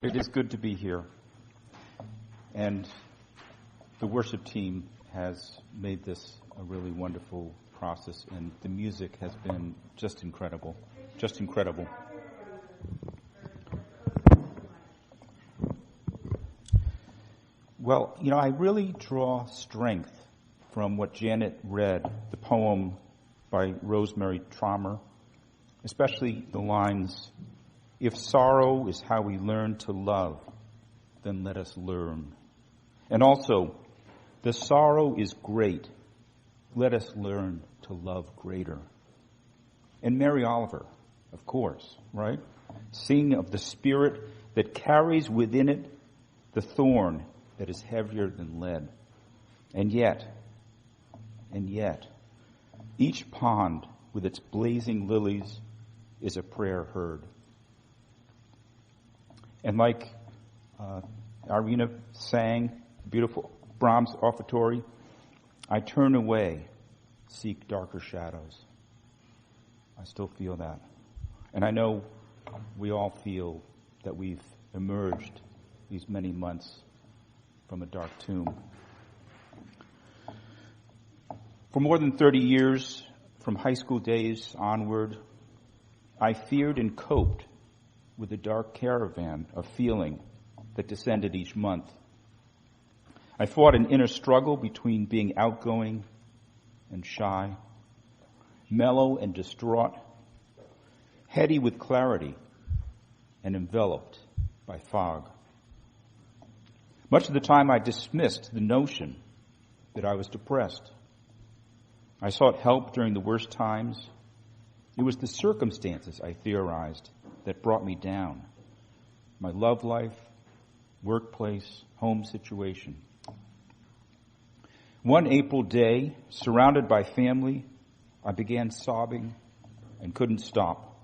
It is good to be here, and the worship team has made this a really wonderful process, and the music has been just incredible, just incredible. Well, I really draw strength from what Janet read, the poem by Rosemary Traumer, especially the lines, "If sorrow is how we learn to love, then let us learn." And also, "The sorrow is great. Let us learn to love greater." And Mary Oliver, of course, right? Sing of the spirit that carries within it the thorn that is heavier than lead. And yet, each pond with its blazing lilies is a prayer heard. And like Irina sang, beautiful Brahms offertory, "I turn away, seek darker shadows." I still feel that. And I know we all feel that we've emerged these many months from a dark tomb. For more than 30 years, from high school days onward, I feared and coped with the dark caravan of feeling that descended each month. I fought an inner struggle between being outgoing and shy, mellow and distraught, heady with clarity, and enveloped by fog. Much of the time I dismissed the notion that I was depressed. I sought help during the worst times. It was the circumstances, I theorized, that brought me down. My love life, workplace, home situation. One April day, surrounded by family, I began sobbing and couldn't stop.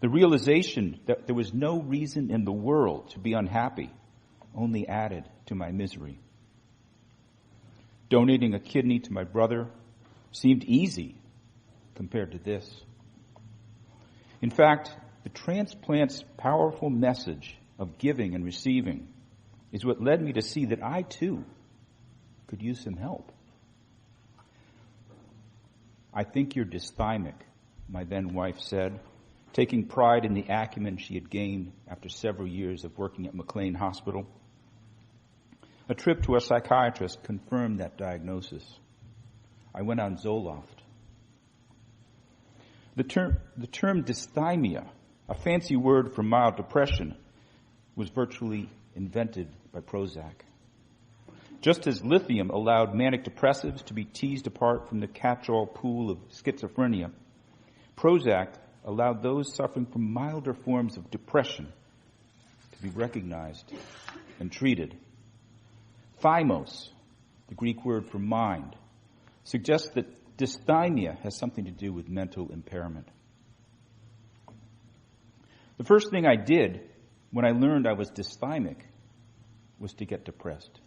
The realization that there was no reason in the world to be unhappy only added to my misery. Donating a kidney to my brother seemed easy compared to this. In fact, the transplant's powerful message of giving and receiving is what led me to see that I, too, could use some help. "I think you're dysthymic," my then wife said, taking pride in the acumen she had gained after several years of working at McLean Hospital. A trip to a psychiatrist confirmed that diagnosis. I went on Zoloft. The term dysthymia, a fancy word for mild depression, was virtually invented by Prozac. Just as lithium allowed manic depressives to be teased apart from the catch-all pool of schizophrenia, Prozac allowed those suffering from milder forms of depression to be recognized and treated. Thymos, the Greek word for mind, suggests that dysthymia has something to do with mental impairment. The first thing I did when I learned I was dysthymic was to get depressed.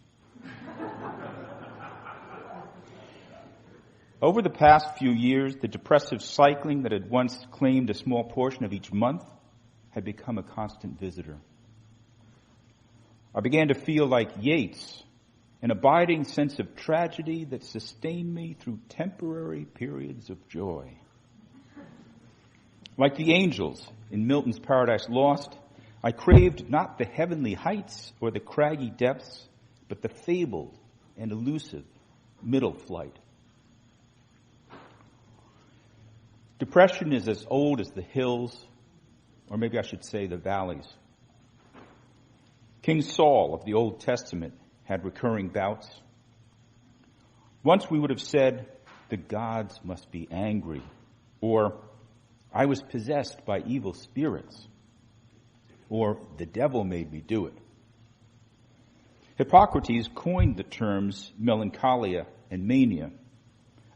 Over the past few years, the depressive cycling that had once claimed a small portion of each month had become a constant visitor. I began to feel like Yeats, an abiding sense of tragedy that sustained me through temporary periods of joy. Like the angels in Milton's Paradise Lost, I craved not the heavenly heights or the craggy depths, but the fabled and elusive middle flight. Depression is as old as the hills, or maybe I should say the valleys. King Saul of the Old Testament had recurring bouts. Once we would have said, "The gods must be angry," or "I was possessed by evil spirits," or "The devil made me do it." Hippocrates coined the terms melancholia and mania,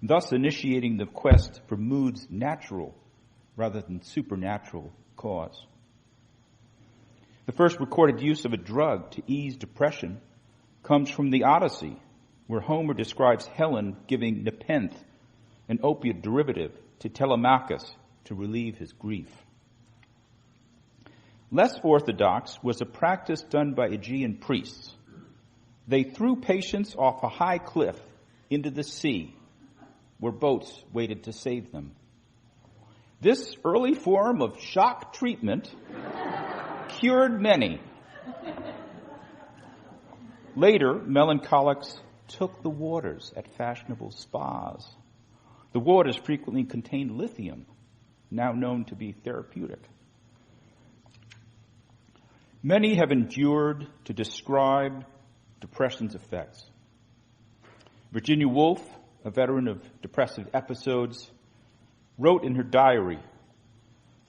thus initiating the quest for mood's natural rather than supernatural cause. The first recorded use of a drug to ease depression comes from the Odyssey, where Homer describes Helen giving Nepenthe, an opiate derivative, to Telemachus to relieve his grief. Less orthodox was a practice done by Aegean priests. They threw patients off a high cliff into the sea, where boats waited to save them. This early form of shock treatment cured many. Later, melancholics took the waters at fashionable spas. The waters frequently contained lithium, now known to be therapeutic. Many have endured to describe depression's effects. Virginia Woolf, a veteran of depressive episodes, wrote in her diary,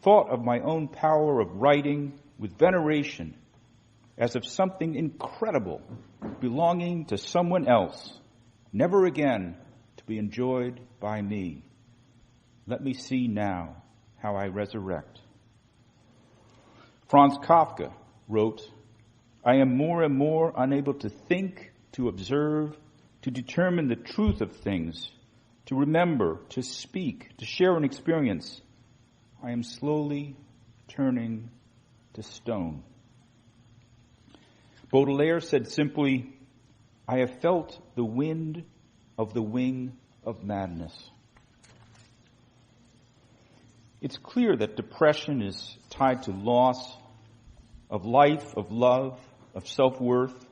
"Thought of my own power of writing with veneration as of something incredible belonging to someone else, never again to be enjoyed by me. Let me see now how I resurrect." Franz Kafka wrote, "I am more and more unable to think, to observe, to determine the truth of things, to remember, to speak, to share an experience. I am slowly turning to stone." Baudelaire said simply, "I have felt the wind of the wing of madness." It's clear that depression is tied to loss of life, of love, of self-worth.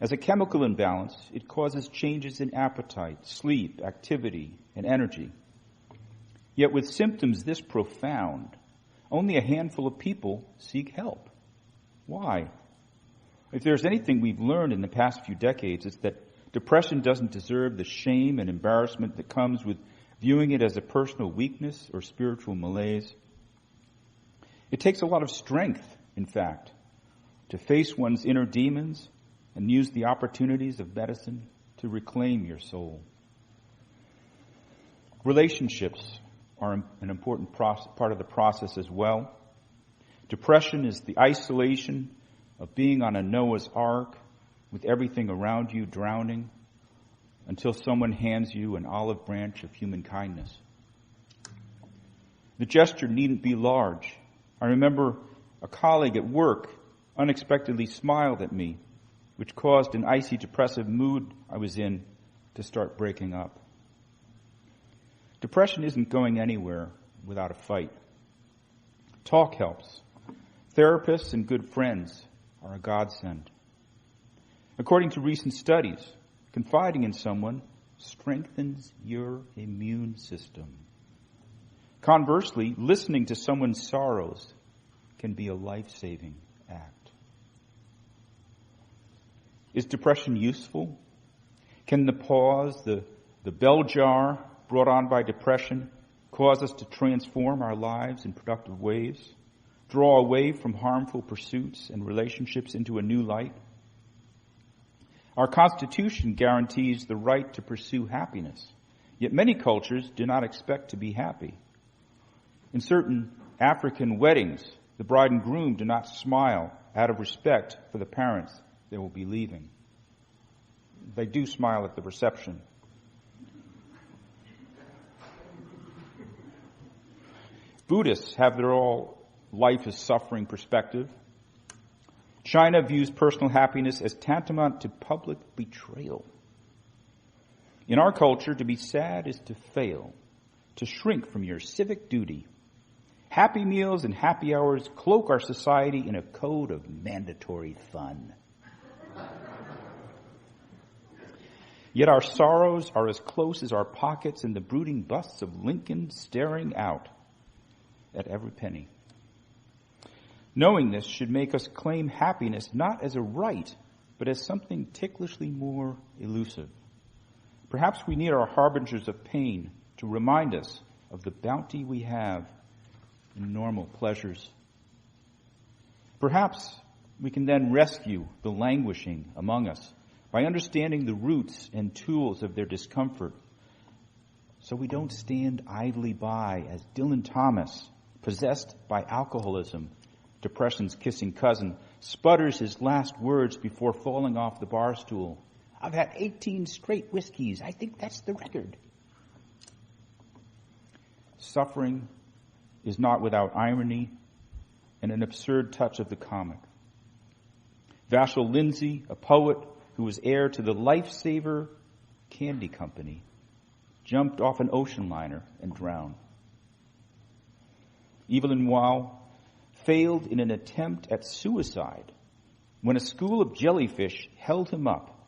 As a chemical imbalance, it causes changes in appetite, sleep, activity, and energy. Yet with symptoms this profound, only a handful of people seek help. Why? If there's anything we've learned in the past few decades, it's that depression doesn't deserve the shame and embarrassment that comes with viewing it as a personal weakness or spiritual malaise. It takes a lot of strength, in fact, to face one's inner demons and use the opportunities of medicine to reclaim your soul. Relationships are an important part of the process as well. Depression is the isolation of being on a Noah's Ark with everything around you drowning until someone hands you an olive branch of human kindness. The gesture needn't be large. I remember a colleague at work unexpectedly smiled at me, which caused an icy depressive mood I was in to start breaking up. Depression isn't going anywhere without a fight. Talk helps. Therapists and good friends are a godsend. According to recent studies, confiding in someone strengthens your immune system. Conversely, listening to someone's sorrows can be a life-saving act. Is depression useful? Can the pause, the bell jar brought on by depression, cause us to transform our lives in productive ways, draw away from harmful pursuits and relationships into a new light? Our Constitution guarantees the right to pursue happiness, yet many cultures do not expect to be happy. In certain African weddings, the bride and groom do not smile out of respect for the parents they will be leaving. They do smile at the reception. Buddhists have their all life is suffering perspective. China views personal happiness as tantamount to public betrayal. In our culture, to be sad is to fail, to shrink from your civic duty. Happy meals and happy hours cloak our society in a code of mandatory fun. Yet our sorrows are as close as our pockets and the brooding busts of Lincoln staring out at every penny. Knowing this should make us claim happiness not as a right, but as something ticklishly more elusive. Perhaps we need our harbingers of pain to remind us of the bounty we have in normal pleasures. Perhaps we can then rescue the languishing among us by understanding the roots and tools of their discomfort, so we don't stand idly by as Dylan Thomas, possessed by alcoholism, depression's kissing cousin, sputters his last words before falling off the bar stool. "I've had 18 straight whiskeys. I think that's the record." Suffering is not without irony and an absurd touch of the comic. Vachel Lindsay, a poet who was heir to the Lifesaver Candy Company, jumped off an ocean liner and drowned. Evelyn Waugh failed in an attempt at suicide when a school of jellyfish held him up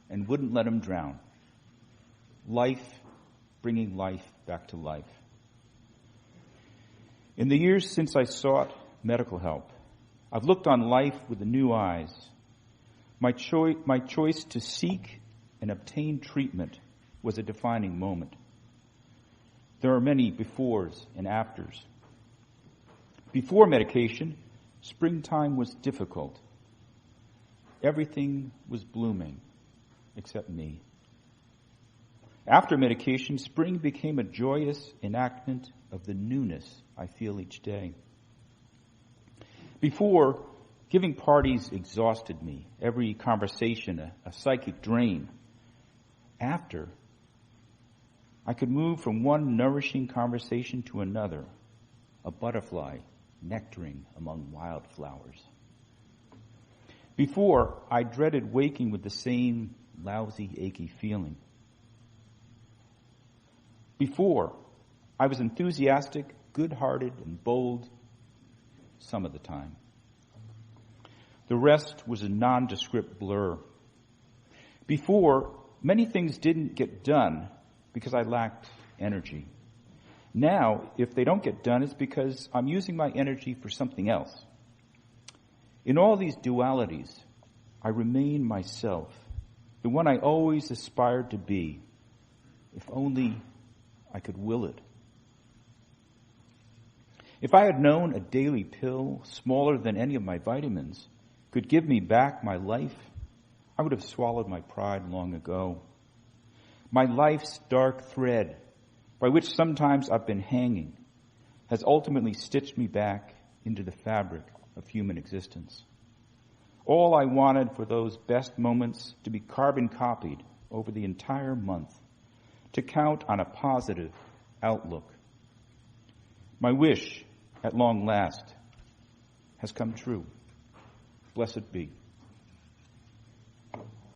and wouldn't let him drown. Life bringing life back to life. In the years since I sought medical help, I've looked on life with new eyes. My choice to seek and obtain treatment was a defining moment. There are many befores and afters. Before medication, springtime was difficult. Everything was blooming except me. After medication, spring became a joyous enactment of the newness I feel each day. Before, giving parties exhausted me, every conversation a psychic drain. After, I could move from one nourishing conversation to another, a butterfly nectaring among wildflowers. Before, I dreaded waking with the same lousy, achy feeling. Before, I was enthusiastic, good-hearted, and bold some of the time. The rest was a nondescript blur. Before, many things didn't get done because I lacked energy. Now, if they don't get done, it's because I'm using my energy for something else. In all these dualities, I remain myself, the one I always aspired to be, if only I could will it. If I had known a daily pill, smaller than any of my vitamins, could give me back my life, I would have swallowed my pride long ago. My life's dark thread, by which sometimes I've been hanging, has ultimately stitched me back into the fabric of human existence. All I wanted for those best moments to be carbon copied over the entire month, to count on a positive outlook. My wish, at long last, has come true. Blessed be.